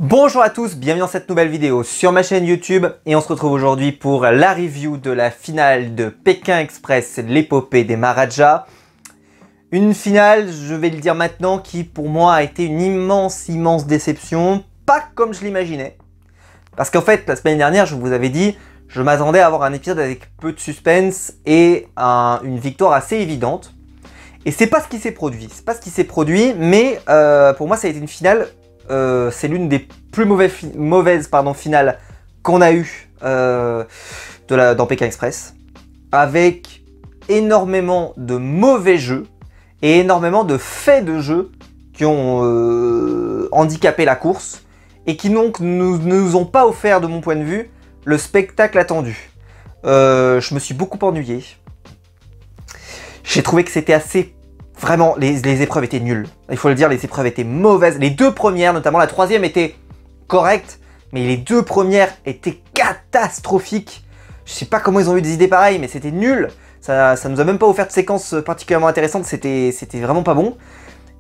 Bonjour à tous, bienvenue dans cette nouvelle vidéo sur ma chaîne YouTube et on se retrouve aujourd'hui pour la review de la finale de Pékin Express, l'épopée des Maharajas. Une finale, je vais le dire maintenant, qui pour moi a été une immense déception, pas comme je l'imaginais. Parce qu'en fait, la semaine dernière, je vous avais dit, je m'attendais à avoir un épisode avec peu de suspense et une victoire assez évidente. Et c'est pas ce qui s'est produit, mais pour moi ça a été une finale. C'est l'une des plus mauvaises finales qu'on a eues dans Pékin Express, avec énormément de mauvais jeux et énormément de faits de jeu qui ont handicapé la course et qui donc ne nous ont pas offert, de mon point de vue, le spectacle attendu. Je me suis beaucoup ennuyé. J'ai trouvé que c'était assez... Vraiment, les épreuves étaient nulles. Il faut le dire, les épreuves étaient mauvaises. Les deux premières, notamment la troisième, était correcte. Mais les deux premières étaient catastrophiques. Je sais pas comment ils ont eu des idées pareilles, mais c'était nul. Ça nous a même pas offert de séquences particulièrement intéressantes. C'était vraiment pas bon.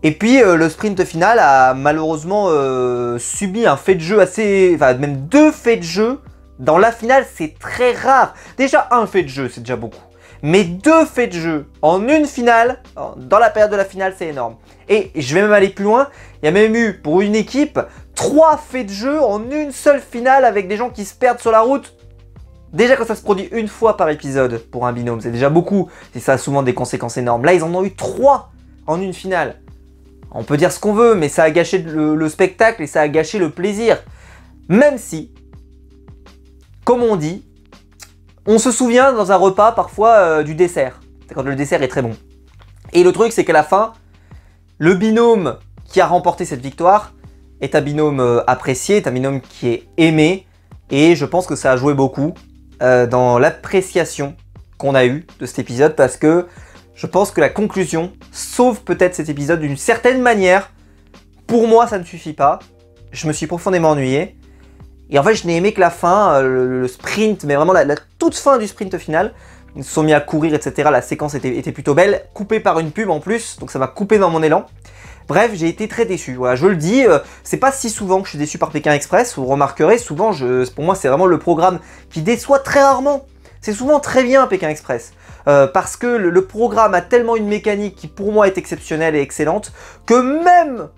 Et puis, le sprint final a malheureusement subi un fait de jeu assez... Enfin, même deux faits de jeu. Dans la finale, c'est très rare. Déjà, un fait de jeu, c'est déjà beaucoup. Mais deux faits de jeu en une finale, dans la période de la finale, c'est énorme. Et je vais même aller plus loin, il y a même eu, pour une équipe, 3 faits de jeu en une seule finale avec des gens qui se perdent sur la route. Déjà, quand ça se produit une fois par épisode pour un binôme, c'est déjà beaucoup. Et ça a souvent des conséquences énormes. Là, ils en ont eu 3 en une finale. On peut dire ce qu'on veut, mais ça a gâché le spectacle et ça a gâché le plaisir. Même si, comme on dit, on se souvient dans un repas parfois du dessert. C'est quand le dessert est très bon. Et le truc, c'est qu'à la fin, le binôme qui a remporté cette victoire est un binôme apprécié, est un binôme qui est aimé. Et je pense que ça a joué beaucoup dans l'appréciation qu'on a eue de cet épisode, parce que je pense que la conclusion sauve peut-être cet épisode d'une certaine manière. Pour moi, ça ne suffit pas. Je me suis profondément ennuyé. Et en fait, je n'ai aimé que la fin, le sprint, mais vraiment la toute fin du sprint final. Ils se sont mis à courir, etc. La séquence était plutôt belle, coupée par une pub en plus, donc ça m'a coupé dans mon élan. Bref, j'ai été très déçu. Voilà, je le dis, c'est pas si souvent que je suis déçu par Pékin Express. Vous remarquerez, souvent, pour moi, c'est vraiment le programme qui déçoit très rarement. C'est souvent très bien, Pékin Express. Parce que le programme a tellement une mécanique qui, pour moi, est exceptionnelle et excellente, que même...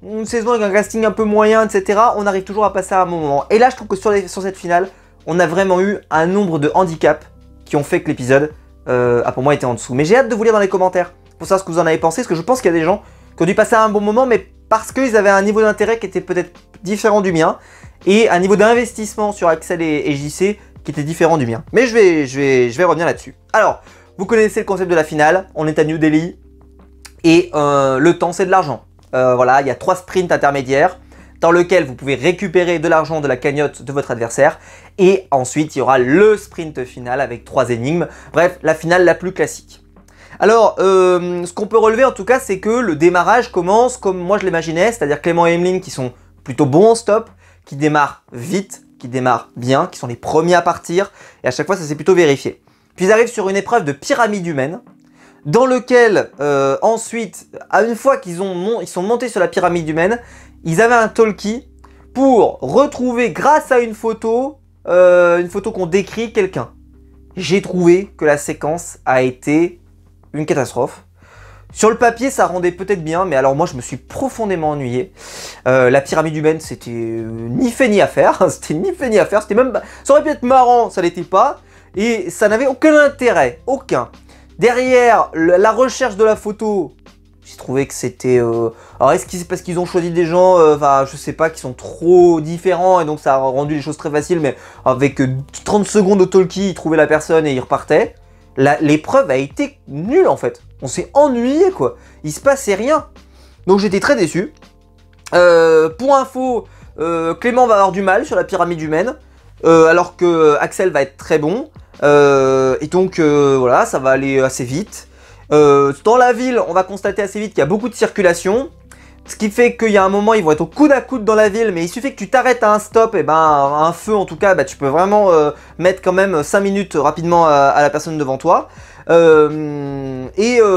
une saison avec un casting un peu moyen, etc., on arrive toujours à passer à un bon moment. Et là, je trouve que sur cette finale, on a vraiment eu un nombre de handicaps qui ont fait que l'épisode a pour moi été en dessous. Mais j'ai hâte de vous lire dans les commentaires pour savoir ce que vous en avez pensé, parce que je pense qu'il y a des gens qui ont dû passer à un bon moment, mais parce qu'ils avaient un niveau d'intérêt qui était peut-être différent du mien, et un niveau d'investissement sur Axel et JC qui était différent du mien. Mais je vais revenir là-dessus. Alors, vous connaissez le concept de la finale, on est à New Delhi, et le temps c'est de l'argent. Voilà, il y a 3 sprints intermédiaires dans lesquels vous pouvez récupérer de l'argent de la cagnotte de votre adversaire. Et ensuite, il y aura le sprint final avec 3 énigmes. Bref, la finale la plus classique. Alors, ce qu'on peut relever en tout cas, c'est que le démarrage commence comme moi je l'imaginais. C'est-à-dire Clément et Emeline qui sont plutôt bons en stop, qui démarrent vite, qui démarrent bien, qui sont les premiers à partir. Et à chaque fois, ça s'est plutôt vérifié. Puis ils arrivent sur une épreuve de pyramide humaine, dans lequel, ensuite, une fois qu'ils sont montés sur la pyramide humaine, ils avaient un talkie pour retrouver, grâce à une photo qu'on décrit, quelqu'un. J'ai trouvé que la séquence a été une catastrophe. Sur le papier, ça rendait peut-être bien, mais alors moi, je me suis profondément ennuyé. La pyramide humaine, c'était ni fait ni à faire. C'était ni fait ni à faire. C'était même... Ça aurait pu être marrant, ça l'était pas. Et ça n'avait aucun intérêt, aucun. Derrière, la recherche de la photo, j'ai trouvé que c'était... Alors, est-ce que c'est parce qu'ils ont choisi des gens, je sais pas, qui sont trop différents, et donc ça a rendu les choses très faciles, mais avec 30 secondes au talkie, ils trouvaient la personne et ils repartaient. L'épreuve a été nulle, en fait. On s'est ennuyé, quoi. Il se passait rien. Donc, j'étais très déçu. Pour info, Clément va avoir du mal sur la pyramide humaine, alors que Axel va être très bon. Et donc voilà, ça va aller assez vite. Dans la ville, on va constater assez vite qu'il y a beaucoup de circulation. Ce qui fait qu'il y a un moment, ils vont être au coude à coude dans la ville, mais il suffit que tu t'arrêtes à un stop, et à un feu en tout cas, tu peux vraiment mettre quand même 5 minutes rapidement à la personne devant toi.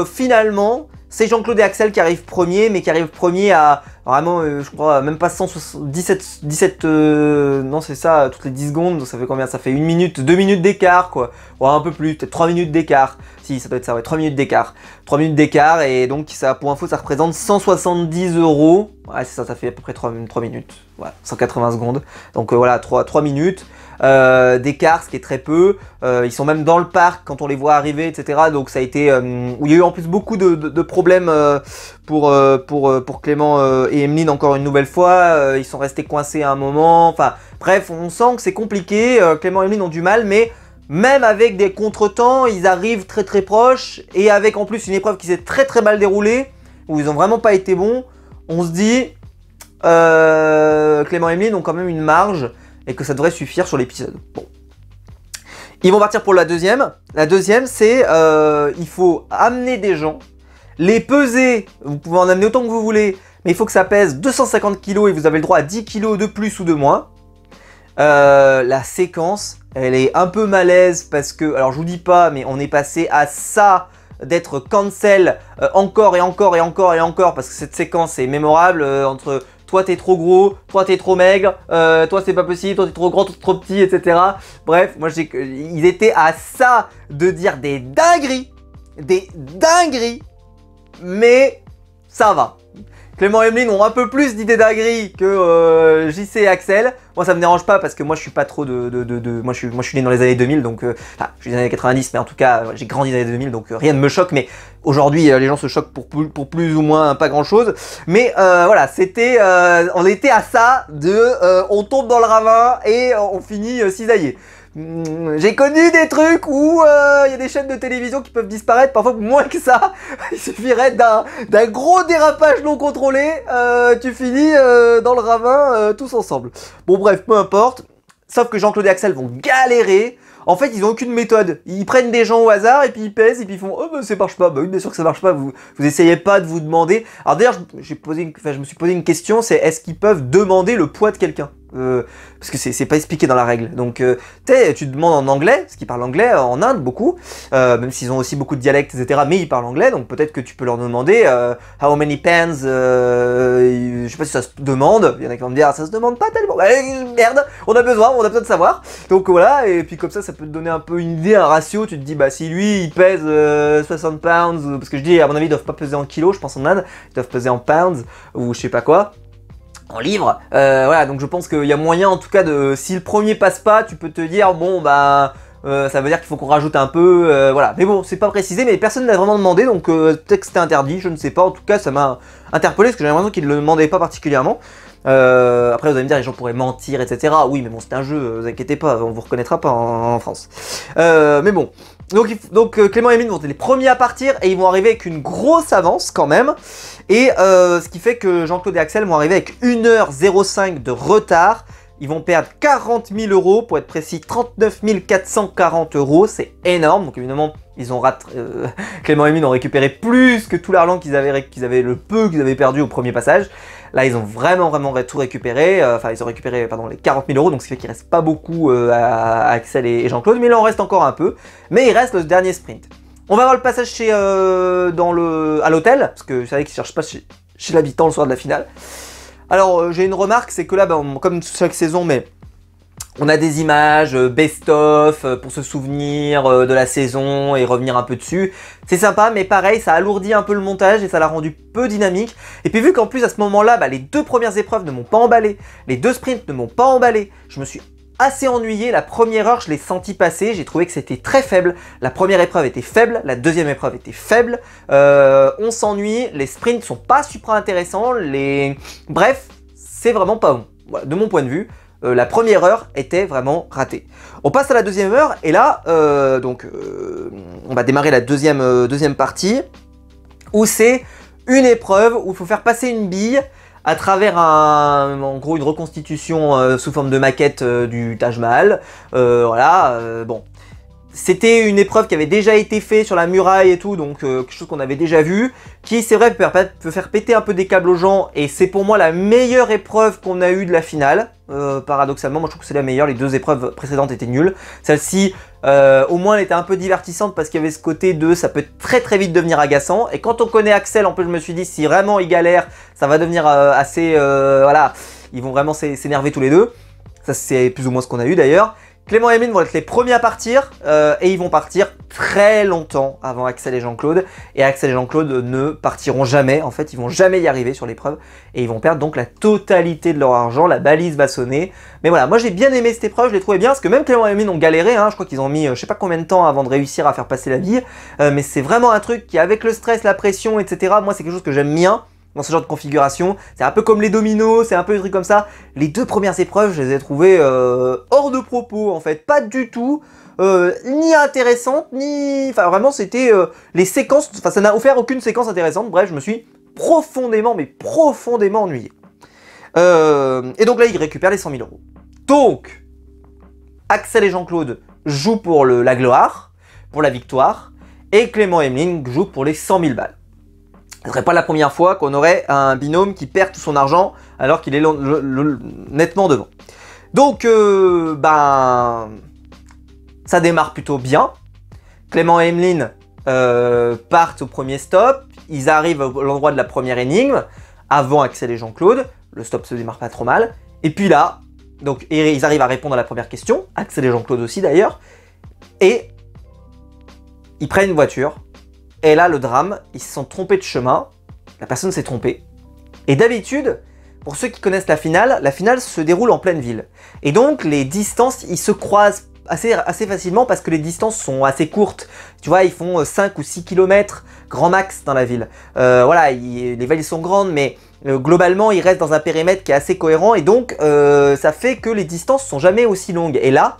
Finalement, c'est Jean-Claude et Axel qui arrivent premiers, mais qui arrivent premiers à Vraiment, je crois, même pas 17, non c'est ça, toutes les 10 secondes, donc ça fait combien? Ça fait 1 minute, 2 minutes d'écart, quoi. Ouais, un peu plus, peut-être 3 minutes d'écart. Si, ça doit être ça, ouais, 3 minutes d'écart. 3 minutes d'écart, et donc, ça, pour info, ça représente 170 €. Ouais, c'est ça, ça fait à peu près 3 minutes. Ouais, 180 secondes. Donc voilà, 3 minutes d'écart, ce qui est très peu. Ils sont même dans le parc quand on les voit arriver, etc. Donc ça a été... où il y a eu en plus beaucoup de problèmes pour Clément et Emeline encore une nouvelle fois. Ils sont restés coincés à un moment. Enfin, bref, on sent que c'est compliqué. Clément et Emeline ont du mal, mais... Même avec des contretemps, ils arrivent très très proches. Et avec en plus une épreuve qui s'est très très mal déroulée, où ils ont vraiment pas été bons, on se dit... Clément et Emeline ont quand même une marge et que ça devrait suffire sur l'épisode. Bon. Ils vont partir pour la deuxième. La deuxième, c'est il faut amener des gens, les peser, vous pouvez en amener autant que vous voulez, mais il faut que ça pèse 250 kg et vous avez le droit à 10 kg de plus ou de moins. La séquence, elle est un peu malaise parce que, alors je vous dis pas, mais on est passé à ça d'être cancel encore et encore et encore et encore parce que cette séquence est mémorable entre toi t'es trop gros, toi t'es trop maigre, toi c'est pas possible, toi t'es trop grand, toi t'es trop petit, etc. Bref, moi ils étaient à ça de dire des dingueries, mais ça va. Clément et Emeline ont un peu plus d'idées dingueries que JC et Axel. Moi ça me dérange pas parce que moi je suis pas trop moi je suis né dans les années 2000 donc enfin je suis né dans les années 90 mais en tout cas j'ai grandi dans les années 2000 donc rien ne me choque, mais aujourd'hui les gens se choquent pour plus ou moins pas grand chose. Mais voilà, c'était on était à ça de on tombe dans le ravin et on finit cisaillé. J'ai connu des trucs où il y a des chaînes de télévision qui peuvent disparaître, parfois moins que ça. Il suffirait d'un gros dérapage non contrôlé, tu finis dans le ravin tous ensemble. Bon bref, peu importe. Sauf que Jean-Claude et Axel vont galérer. En fait, ils n'ont aucune méthode. Ils prennent des gens au hasard et puis ils pèsent et puis ils font « Oh, bah, ça marche pas. » Bah oui, bien sûr que ça marche pas. Vous essayez pas de vous demander. Alors d'ailleurs, je me suis posé une question, c'est est-ce qu'ils peuvent demander le poids de quelqu'un parce que c'est pas expliqué dans la règle. Donc, tu demandes en anglais, parce qu'ils parlent anglais en Inde beaucoup, même s'ils ont aussi beaucoup de dialectes, etc. Mais ils parlent anglais, donc peut-être que tu peux leur demander how many pans, je sais pas si ça se demande. Il y en a qui vont me dire, ça se demande pas tellement. Merde, on a besoin de savoir. Donc voilà, et puis comme ça peut te donner un peu une idée, un ratio. Tu te dis, bah si lui il pèse 60 pounds, parce que je dis, à mon avis, ils doivent pas peser en kilos, je pense en Inde, ils doivent peser en pounds, ou je sais pas quoi. En livres, voilà, donc je pense qu'il y a moyen en tout cas de, si le premier passe pas, tu peux te dire bon bah ça veut dire qu'il faut qu'on rajoute un peu, voilà. Mais bon, c'est pas précisé, mais personne n'a vraiment demandé, donc peut-être que c'était interdit, je ne sais pas. En tout cas, ça m'a interpellé parce que j'ai l'impression qu'ils ne le demandaient pas particulièrement. Après, vous allez me dire, les gens pourraient mentir, etc. Oui, mais bon, c'est un jeu, vous inquiétez pas, on vous reconnaîtra pas en France. Mais bon. Donc Clément et Emeline vont être les premiers à partir et ils vont arriver avec une grosse avance quand même. Et ce qui fait que Jean-Claude et Axel vont arriver avec 1h05 de retard. Ils vont perdre 40 000 €, pour être précis 39 440 €, c'est énorme. Donc évidemment, ils ont Clément et Emeline ont récupéré plus que tout l'argent qu'ils avaient le peu qu'ils avaient perdu au premier passage. Là, ils ont vraiment tout récupéré. Enfin, ils ont récupéré, pardon, les 40 000 €, donc ce qui fait qu'il reste pas beaucoup à Axel et Jean-Claude, mais il en reste encore un peu. Mais il reste le dernier sprint. On va voir le passage à l'hôtel, parce que vous savez qu'ils ne cherchent pas chez l'habitant le soir de la finale. Alors, j'ai une remarque, c'est que là, comme chaque saison, mais on a des images best-of pour se souvenir de la saison et revenir un peu dessus. C'est sympa, mais pareil, ça alourdit un peu le montage et ça l'a rendu peu dynamique. Et puis vu qu'en plus, à ce moment-là, les deux premières épreuves ne m'ont pas emballé, les deux sprints ne m'ont pas emballé, je me suis assez ennuyé. La première heure, je l'ai senti passer, j'ai trouvé que c'était très faible. La première épreuve était faible, la deuxième épreuve était faible. On s'ennuie, les sprints sont pas super intéressants, bref, c'est vraiment pas bon. Voilà, de mon point de vue, la première heure était vraiment ratée. On passe à la deuxième heure, et là, on va démarrer la deuxième partie, où c'est une épreuve où il faut faire passer une bille à travers en gros une reconstitution sous forme de maquette du Taj Mahal. Voilà, bon. C'était une épreuve qui avait déjà été faite sur la muraille et tout, donc quelque chose qu'on avait déjà vu, qui c'est vrai peut faire péter un peu des câbles aux gens, et c'est pour moi la meilleure épreuve qu'on a eue de la finale. Paradoxalement, moi je trouve que c'est la meilleure, les deux épreuves précédentes étaient nulles. Celle-ci, au moins elle était un peu divertissante parce qu'il y avait ce côté de ça peut très très vite devenir agaçant, et quand on connaît Axel, en plus je me suis dit si vraiment il galère, ça va devenir assez, voilà, ils vont vraiment s'énerver tous les deux. Ça c'est plus ou moins ce qu'on a eu d'ailleurs. Clément et Emeline vont être les premiers à partir et ils vont partir très longtemps avant Axel et Jean-Claude. Et Axel et Jean-Claude ne partiront jamais, en fait ils vont jamais y arriver sur l'épreuve et ils vont perdre donc la totalité de leur argent, la balise va sonner. Mais voilà, moi j'ai bien aimé cette épreuve, je l'ai trouvé bien parce que même Clément et Emeline ont galéré, hein, je crois qu'ils ont mis je sais pas combien de temps avant de réussir à faire passer la bille. Mais c'est vraiment un truc qui avec le stress, la pression, etc. Moi c'est quelque chose que j'aime bien. Dans ce genre de configuration, c'est un peu comme les dominos, c'est un peu des trucs comme ça. Les deux premières épreuves, je les ai trouvées hors de propos en fait, pas du tout, ni intéressantes, ni... Enfin vraiment c'était les séquences, enfin ça n'a offert aucune séquence intéressante, bref je me suis profondément, mais profondément ennuyé. Et donc là ils récupèrent les 100 000 euros. Donc, Axel et Jean-Claude jouent pour la gloire, pour la victoire, et Clément et Emeline jouent pour les 100 000 balles. Ce serait pas la première fois qu'on aurait un binôme qui perd tout son argent alors qu'il est nettement devant. Donc, ben, ça démarre plutôt bien. Clément et Emeline partent au premier stop. Ils arrivent à l'endroit de la première énigme, avant Axel et Jean-Claude. Le stop se démarre pas trop mal. Et puis là, donc, ils arrivent à répondre à la première question. Axel et Jean-Claude aussi d'ailleurs. Et ils prennent une voiture. Et là, le drame, ils se sont trompés de chemin, la personne s'est trompée. Et d'habitude, pour ceux qui connaissent la finale se déroule en pleine ville. Et donc, les distances, ils se croisent assez facilement parce que les distances sont assez courtes. Tu vois, ils font 5 ou 6 km grand max dans la ville. Voilà, les villes sont grandes, mais globalement, ils restent dans un périmètre qui est assez cohérent. Et donc, ça fait que les distances sont jamais aussi longues. Et là,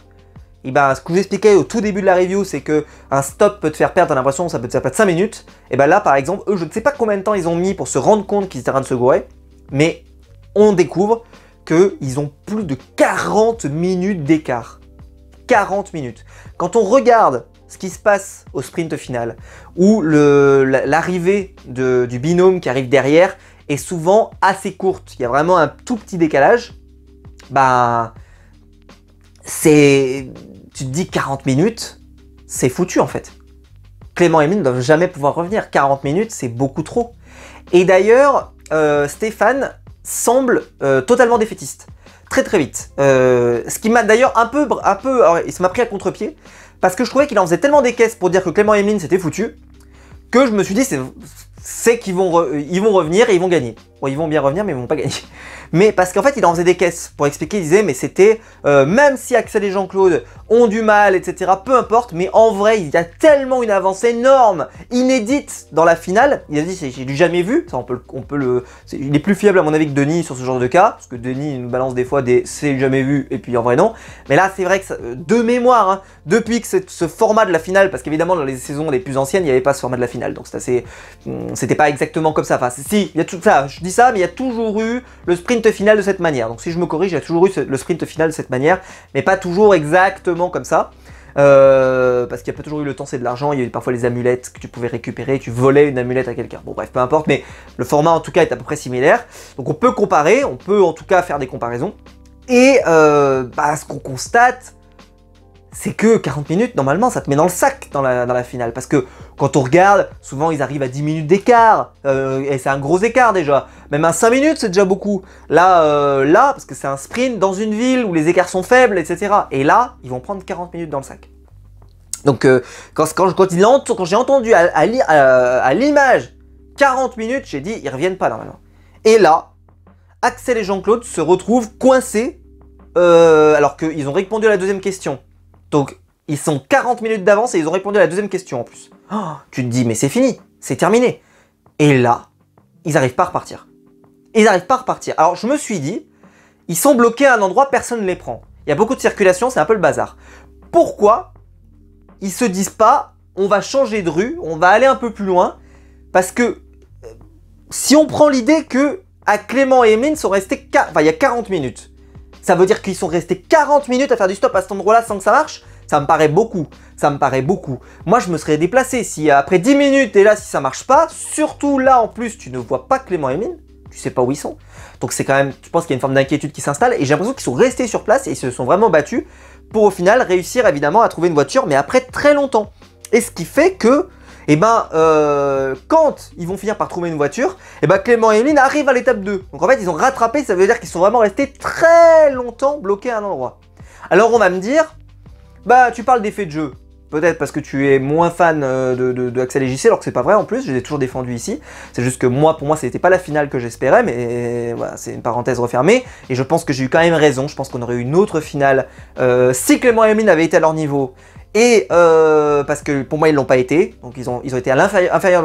et ben, ce que je vous expliquais au tout début de la review, c'est que un stop peut te faire perdre, t'as l'impression que ça peut te faire perdre 5 minutes. Et ben là, par exemple, eux, je ne sais pas combien de temps ils ont mis pour se rendre compte qu'ils étaient en train de se gourer, mais on découvre qu'ils ont plus de 40 minutes d'écart. 40 minutes. Quand on regarde ce qui se passe au sprint final, où l'arrivée du binôme qui arrive derrière est souvent assez courte, il y a vraiment un tout petit décalage, bah... Tu te dis 40 minutes, c'est foutu en fait. Clément et Emeline ne doivent jamais pouvoir revenir. 40 minutes, c'est beaucoup trop. Et d'ailleurs, Stéphane semble totalement défaitiste. Très très vite. Ce qui m'a d'ailleurs un peu alors, il m'a pris à contre-pied, parce que je trouvais qu'il en faisait tellement des caisses pour dire que Clément et Emeline c'était foutu, que je me suis dit c'est qu'ils vont revenir et ils vont gagner. Bon, ils vont bien revenir mais ils vont pas gagner. Mais parce qu'en fait il en faisait des caisses pour expliquer, il disait mais c'était même si Axel et Jean-Claude ont du mal etc, peu importe, mais en vrai il y a tellement une avance énorme, inédite dans la finale. Il a dit j'ai du jamais vu, ça il est plus fiable à mon avis que Denis sur ce genre de cas, parce que Denis nous balance des fois des c'est jamais vu et puis en vrai non. Mais là c'est vrai que de mémoire, hein, depuis que ce format de la finale, parce qu'évidemment dans les saisons les plus anciennes il n'y avait pas ce format de la finale, donc c'était pas exactement comme ça. Enfin si, il y a tout ça, je dis ça, mais il y a toujours eu le sprint final de cette manière. Donc si je me corrige, il y a toujours eu le sprint final de cette manière, mais pas toujours exactement comme ça. Parce qu'il n'y a pas toujours eu le temps, c'est de l'argent, il y a eu parfois les amulettes que tu pouvais récupérer, tu volais une amulette à quelqu'un. Bon bref, peu importe, mais le format en tout cas est à peu près similaire. Donc on peut comparer, on peut en tout cas faire des comparaisons. Et ce qu'on constate, c'est que 40 minutes, normalement, ça te met dans le sac dans la finale. Parce que quand on regarde, souvent ils arrivent à 10 minutes d'écart. Et c'est un gros écart déjà. Même à 5 minutes, c'est déjà beaucoup. Là, parce que c'est un sprint dans une ville où les écarts sont faibles, etc. Et là, ils vont prendre 40 minutes dans le sac. Donc, quand j'ai entendu à l'image 40 minutes, j'ai dit, ils reviennent pas normalement. Et là, Axel et Jean-Claude se retrouvent coincés alors qu'ils ont répondu à la deuxième question. Donc, ils sont 40 minutes d'avance et ils ont répondu à la deuxième question en plus. Oh, tu te dis, mais c'est fini, c'est terminé. Et là, ils n'arrivent pas à repartir. Ils n'arrivent pas à repartir. Alors, je me suis dit, ils sont bloqués à un endroit, personne ne les prend. Il y a beaucoup de circulation, c'est un peu le bazar. Pourquoi ils se disent pas, on va changer de rue, on va aller un peu plus loin? Parce que, si on prend l'idée que à Clément et Emeline sont restés, il y a 40 minutes. Ça veut dire qu'ils sont restés 40 minutes à faire du stop à cet endroit-là sans que ça marche. Ça me paraît beaucoup. Ça me paraît beaucoup. Moi, je me serais déplacé. Si après 10 minutes, t'es là, si ça marche pas, surtout là, en plus, tu ne vois pas Clément et Emeline. Tu sais pas où ils sont. Donc c'est quand même, je pense qu'il y a une forme d'inquiétude qui s'installe. Et j'ai l'impression qu'ils sont restés sur place et ils se sont vraiment battus pour au final réussir évidemment à trouver une voiture, mais après très longtemps. Et ce qui fait que, quand ils vont finir par trouver une voiture, Clément et Emeline arrivent à l'étape 2. Donc en fait, ils ont rattrapé, ça veut dire qu'ils sont vraiment restés très longtemps bloqués à un endroit. Alors on va me dire, bah tu parles d'effet de jeu. Peut-être parce que tu es moins fan de Axel et JC, alors que c'est pas vrai en plus, je les ai toujours défendus ici. C'est juste que moi, pour moi, c'était pas la finale que j'espérais, mais voilà, c'est une parenthèse refermée. Et je pense que j'ai eu quand même raison, je pense qu'on aurait eu une autre finale si Clément et Emeline avaient été à leur niveau. Et parce que pour moi, ils l'ont pas été, donc ils ont été à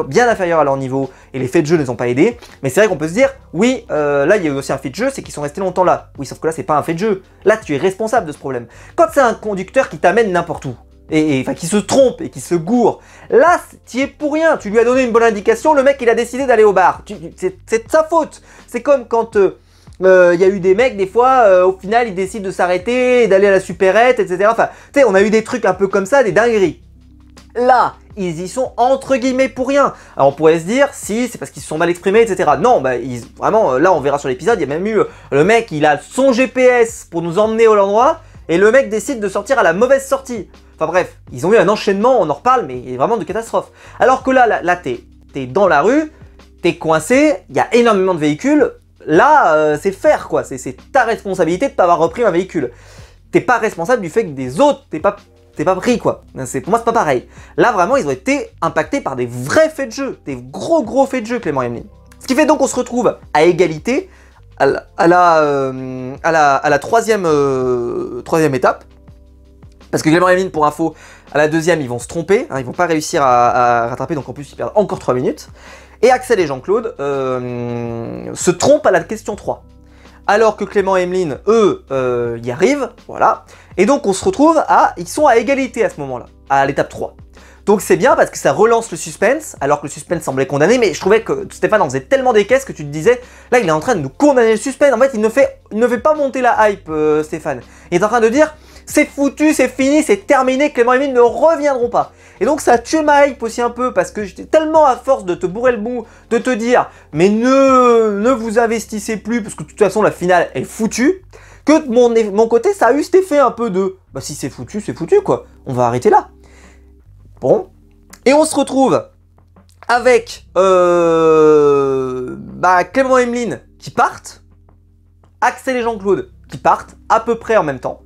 bien inférieurs à leur niveau, et les faits de jeu ne les ont pas aidés. Mais c'est vrai qu'on peut se dire, oui, là, il y a eu aussi un fait de jeu, c'est qu'ils sont restés longtemps là. Oui, sauf que là, c'est pas un fait de jeu. Là, tu es responsable de ce problème. Quand c'est un conducteur qui t'amène n'importe où, enfin qui se trompe et qui se gourre, là tu y es pour rien, tu lui as donné une bonne indication, le mec il a décidé d'aller au bar, c'est de sa faute. C'est comme quand y a eu des mecs des fois, au final ils décident de s'arrêter, d'aller à la supérette, etc. Enfin, tu sais, on a eu des trucs un peu comme ça, des dingueries. Là, ils y sont entre guillemets pour rien. Alors on pourrait se dire, si, c'est parce qu'ils se sont mal exprimés, etc. Non, bah vraiment, là on verra sur l'épisode, il y a même eu le mec, il a son GPS pour nous emmener au endroit, et le mec décide de sortir à la mauvaise sortie. Enfin bref, ils ont eu un enchaînement, on en reparle, mais vraiment de catastrophe. Alors que là t'es dans la rue, t'es coincé, il y a énormément de véhicules, là c'est faire quoi, c'est ta responsabilité de pas avoir repris un véhicule. T'es pas responsable du fait que des autres, t'es pas pris quoi. Pour moi c'est pas pareil. Là vraiment ils ont été impactés par des vrais faits de jeu, des gros faits de jeu Clément et Emeline. Ce qui fait donc qu'on se retrouve à égalité à la troisième étape. Parce que Clément et Emeline, pour info, à la deuxième, ils vont se tromper, hein, ils vont pas réussir à rattraper, donc en plus, ils perdent encore 3 minutes. Et Axel et Jean-Claude se trompent à la question 3. Alors que Clément et Emeline, eux, y arrivent, voilà. Et donc, on se retrouve ils sont à égalité à ce moment-là, à l'étape 3. Donc c'est bien parce que ça relance le suspense, alors que le suspense semblait condamné, mais je trouvais que Stéphane en faisait tellement des caisses que tu te disais, là il est en train de nous condamner le suspense, en fait il ne fait pas monter la hype Stéphane. Il est en train de dire, c'est foutu, c'est fini, c'est terminé, Clément et Emeline ne reviendront pas. Et donc ça a tué ma hype aussi un peu, parce que j'étais tellement à force de te bourrer le bout, de te dire, mais ne vous investissez plus, parce que de toute façon la finale est foutue, que de mon côté ça a eu cet effet un peu de, bah si c'est foutu quoi, on va arrêter là. Bon, et on se retrouve avec Clément et Emeline qui partent, Axel et Jean-Claude qui partent à peu près en même temps.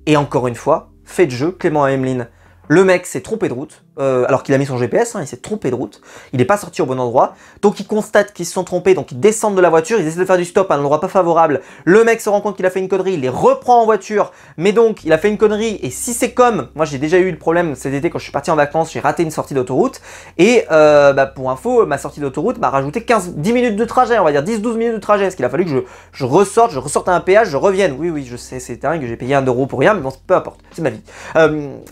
Et encore une fois, fait de jeu, Clément et Emeline, le mec s'est trompé de route, alors qu'il a mis son GPS, hein, il s'est trompé de route, il n'est pas sorti au bon endroit, donc il constate qu'ils se sont trompés, donc ils descendent de la voiture, ils essaient de faire du stop à un endroit pas favorable, le mec se rend compte qu'il a fait une connerie, il les reprend en voiture, mais donc il a fait une connerie, et si c'est comme, moi j'ai déjà eu le problème cet été quand je suis parti en vacances, j'ai raté une sortie d'autoroute, et pour info, ma sortie d'autoroute m'a rajouté 10 minutes de trajet, on va dire 10-12 minutes de trajet, parce qu'il a fallu que je ressorte à un péage, je revienne, oui je sais, c'est dingue, j'ai payé 1 € pour rien, mais bon, peu importe, c'est ma vie.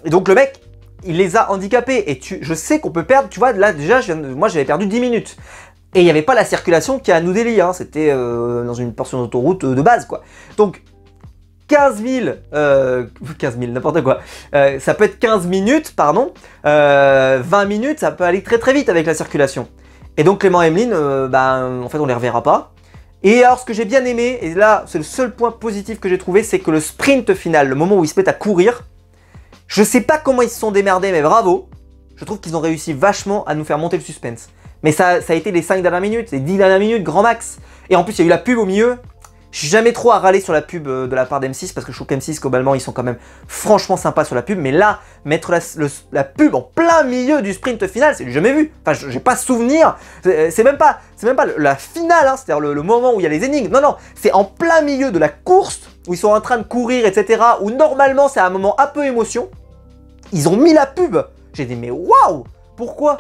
Et donc le mec, il les a handicapés, et je sais qu'on peut perdre, tu vois, là déjà, moi j'avais perdu 10 minutes. Et il n'y avait pas la circulation qui est à nous délit, hein, c'était dans une portion d'autoroute de base, quoi. Donc, 15 000, n'importe quoi, ça peut être 15 minutes, pardon, 20 minutes, ça peut aller très vite avec la circulation. Et donc Clément et Emeline, en fait on les reverra pas. Et alors ce que j'ai bien aimé, et là c'est le seul point positif que j'ai trouvé, c'est que le sprint final, le moment où ils se mettent à courir, je sais pas comment ils se sont démerdés, mais bravo. Je trouve qu'ils ont réussi vachement à nous faire monter le suspense. Mais ça a été les 5 dernières minutes, les 10 dernières minutes, grand max. Et en plus, il y a eu la pub au milieu. Je suis jamais trop à râler sur la pub de la part d'M6, parce que je trouve qu'M6, globalement, ils sont quand même franchement sympas sur la pub. Mais là, mettre la pub en plein milieu du sprint final, c'est du jamais vu. Enfin, j'ai pas souvenir. C'est même pas la finale, hein, c'est-à-dire le moment où il y a les énigmes. Non, c'est en plein milieu de la course, où ils sont en train de courir, etc. Où normalement, c'est un moment un peu émotion. Ils ont mis la pub. J'ai dit, mais waouh, pourquoi?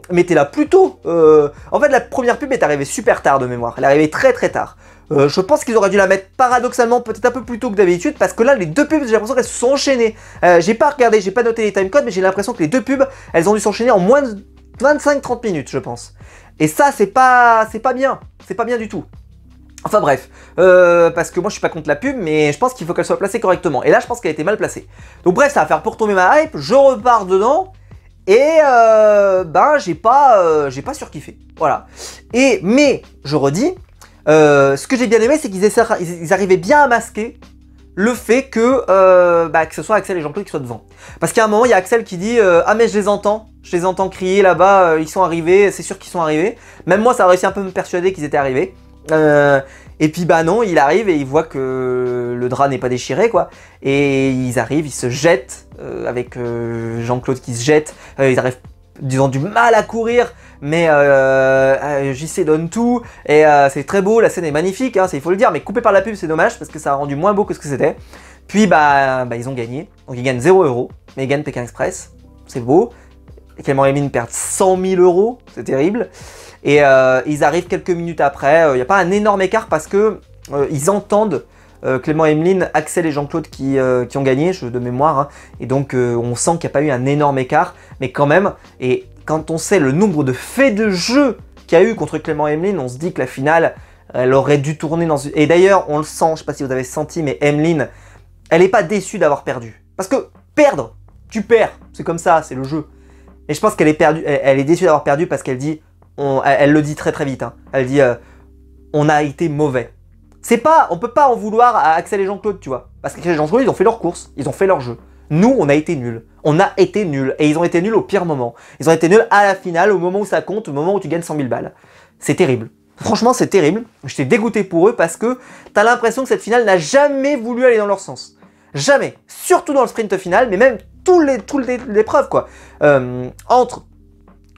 Mettez-la plus tôt. En fait, la première pub est arrivée super tard de mémoire. Elle est arrivée très tard. Je pense qu'ils auraient dû la mettre paradoxalement peut-être un peu plus tôt que d'habitude, parce que là, les deux pubs, j'ai l'impression qu'elles se sont enchaînées. J'ai pas regardé, j'ai pas noté les timecodes, mais j'ai l'impression que les deux pubs, elles ont dû s'enchaîner en moins de 25-30 minutes, je pense. Et ça, c'est pas bien. C'est pas bien du tout. Enfin bref, parce que moi je suis pas contre la pub, mais je pense qu'il faut qu'elle soit placée correctement. Et là je pense qu'elle a été mal placée. Donc bref, ça va faire pour tomber ma hype, je repars dedans, et ben j'ai pas surkiffé. Voilà. Mais, je redis, ce que j'ai bien aimé, c'est qu'ils arrivaient bien à masquer le fait que ce soit Axel et Jean-Claude qui soient devant. Parce qu'à un moment, il y a Axel qui dit ah mais je les entends crier là-bas, ils sont arrivés, c'est sûr qu'ils sont arrivés. Même moi, ça a réussi un peu à me persuader qu'ils étaient arrivés. Et puis bah non, il arrive et il voit que le drap n'est pas déchiré quoi. Et ils arrivent, ils se jettent, avec Jean-Claude qui se jette, ils arrivent, ils ont du mal à courir, mais JC donne tout, et c'est très beau, la scène est magnifique, hein, il faut le dire, mais coupé par la pub c'est dommage, parce que ça a rendu moins beau que ce que c'était. Puis ils ont gagné, donc ils gagnent 0 €, mais ils gagnent Pékin Express, c'est beau. Et Clément et Emeline perdent 100 000 €, c'est terrible. Et ils arrivent quelques minutes après, il n'y a pas un énorme écart parce que ils entendent Clément et Emeline, Axel et Jean-Claude qui ont gagné, de mémoire, hein. Et donc on sent qu'il n'y a pas eu un énorme écart, mais quand même, et quand on sait le nombre de faits de jeu qu'il y a eu contre Clément et Emeline, on se dit que la finale, elle aurait dû tourner dans une... Et d'ailleurs, on le sent, je ne sais pas si vous avez senti, mais Emeline, elle n'est pas déçue d'avoir perdu. Parce que perdre, tu perds, c'est comme ça, c'est le jeu. Et je pense qu'elle est déçue d'avoir perdu parce qu'elle dit, elle le dit très très vite, hein. Elle dit on a été mauvais. C'est pas, on peut pas en vouloir à Axel et Jean-Claude, tu vois. Parce qu'Axel et Jean-Claude, ils ont fait leur course, ils ont fait leur jeu. Nous, on a été nuls. On a été nuls. Et ils ont été nuls au pire moment. Ils ont été nuls à la finale, au moment où ça compte, au moment où tu gagnes 100 000 balles. C'est terrible. Franchement, c'est terrible. J'étais dégoûté pour eux parce que t'as l'impression que cette finale n'a jamais voulu aller dans leur sens. Jamais. Surtout dans le sprint final, mais même toutes les épreuves, quoi. Entre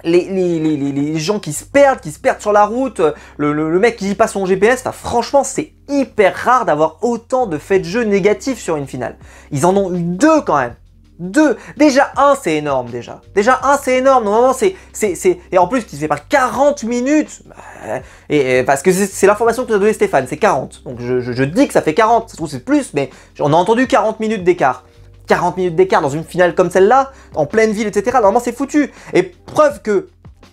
les gens qui se perdent sur la route, le mec qui dit pas son GPS, franchement c'est hyper rare d'avoir autant de faits de jeu négatifs sur une finale. Ils en ont eu 2 quand même. 2. Déjà 1 c'est énorme déjà. Déjà 1 c'est énorme, normalement c'est... Et en plus qui se fait par 40 minutes. Parce que c'est l'information que nous a donné Stéphane, c'est 40. Donc je dis que ça fait 40, ça se trouve c'est plus, mais on a entendu 40 minutes d'écart. 40 minutes d'écart dans une finale comme celle-là, en pleine ville, etc. Normalement, c'est foutu. Et preuve que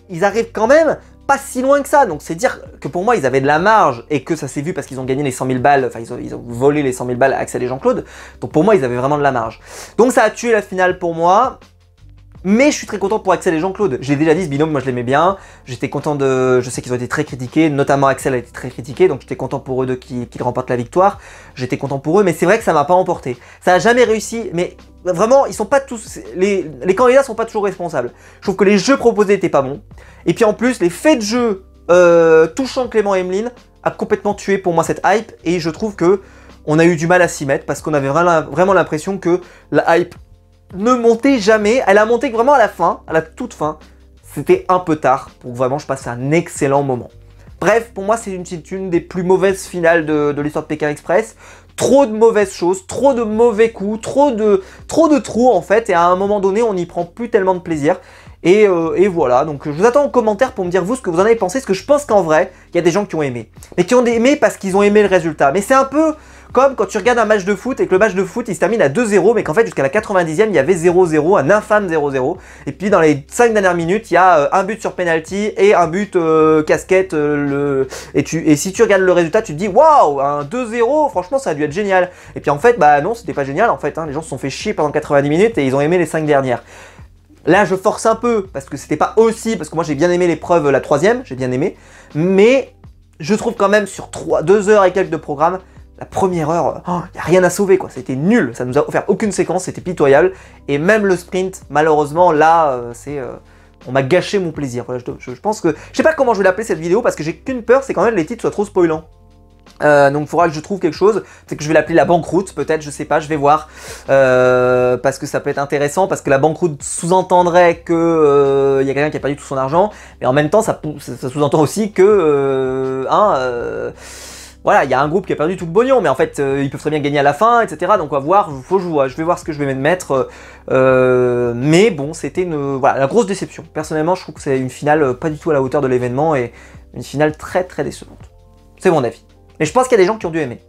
ils arrivent quand même pas si loin que ça. Donc, c'est dire que pour moi, ils avaient de la marge et que ça s'est vu parce qu'ils ont gagné les 100 000 balles. Enfin, ils ont volé les 100 000 balles à Axel et Jean-Claude. Donc, pour moi, ils avaient vraiment de la marge. Donc, ça a tué la finale pour moi. Mais je suis très content pour Axel et Jean-Claude. J'ai déjà dit, ce binôme, moi je l'aimais bien. J'étais content de... Je sais qu'ils ont été très critiqués, notamment Axel a été très critiqué, donc j'étais content pour eux deux qu'ils remportent la victoire. J'étais content pour eux, mais c'est vrai que ça m'a pas emporté. Ça a jamais réussi, mais vraiment, ils sont pas tous... Les candidats sont pas toujours responsables. Je trouve que les jeux proposés étaient pas bons. Et puis en plus, les faits de jeu touchant Clément et Emeline a complètement tué pour moi cette hype. Et je trouve que on a eu du mal à s'y mettre parce qu'on avait vraiment l'impression que la hype ne montait jamais, elle a monté vraiment à la fin, à la toute fin. C'était un peu tard pour que vraiment je passe un excellent moment. Bref, pour moi c'est une des plus mauvaises finales de l'histoire de Pékin Express. Trop de mauvaises choses, trop de mauvais coups, trop de trous en fait, et à un moment donné on n'y prend plus tellement de plaisir. Et voilà, donc je vous attends en commentaire pour me dire vous ce que vous en avez pensé, parce que je pense qu'en vrai, il y a des gens qui ont aimé. Mais qui ont aimé parce qu'ils ont aimé le résultat. Mais c'est un peu comme quand tu regardes un match de foot et que le match de foot il se termine à 2-0, mais qu'en fait jusqu'à la 90e il y avait 0-0, un infâme 0-0. Et puis dans les 5 dernières minutes, il y a un but sur penalty et un but casquette. Et si tu regardes le résultat, tu te dis waouh, un 2-0, franchement ça a dû être génial. Et puis en fait, bah non, c'était pas génial en fait, hein. Les gens se sont fait chier pendant 90 minutes et ils ont aimé les 5 dernières. Là, je force un peu, parce que c'était pas aussi, parce que moi j'ai bien aimé l'épreuve, la 3e, j'ai bien aimé, mais je trouve quand même sur 2 heures et quelques de programme, la première heure, y a rien à sauver quoi, c'était nul, ça nous a offert aucune séquence, c'était pitoyable, et même le sprint, malheureusement, là, on m'a gâché mon plaisir. Voilà, je pense que, je sais pas comment je vais l'appeler cette vidéo, parce que j'ai qu'une peur, c'est quand même les titres soient trop spoilants. Donc il faudra que je trouve quelque chose, c'est que je vais l'appeler la banqueroute peut-être, je sais pas, je vais voir, parce que ça peut être intéressant, parce que la banqueroute sous-entendrait que y a quelqu'un qui a perdu tout son argent, mais en même temps ça sous-entend aussi que voilà, il y a un groupe qui a perdu tout le pognon, mais en fait ils peuvent très bien gagner à la fin, etc. Donc on va voir, je vais voir ce que je vais mettre, mais bon, c'était voilà, la grosse déception. Personnellement, je trouve que c'est une finale pas du tout à la hauteur de l'événement et une finale très très décevante. C'est mon avis. Mais je pense qu'il y a des gens qui ont dû aimer.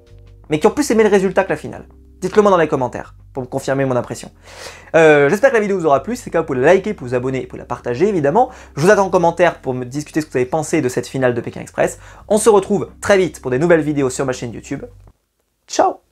Mais qui ont plus aimé le résultat que la finale. Dites-le moi dans les commentaires. pour me confirmer mon impression. J'espère que la vidéo vous aura plu, si c'est le cas vous pouvez la liker, vous abonner et vous la partager évidemment. Je vous attends en commentaire pour me discuter ce que vous avez pensé de cette finale de Pékin Express. On se retrouve très vite pour des nouvelles vidéos sur ma chaîne YouTube. Ciao!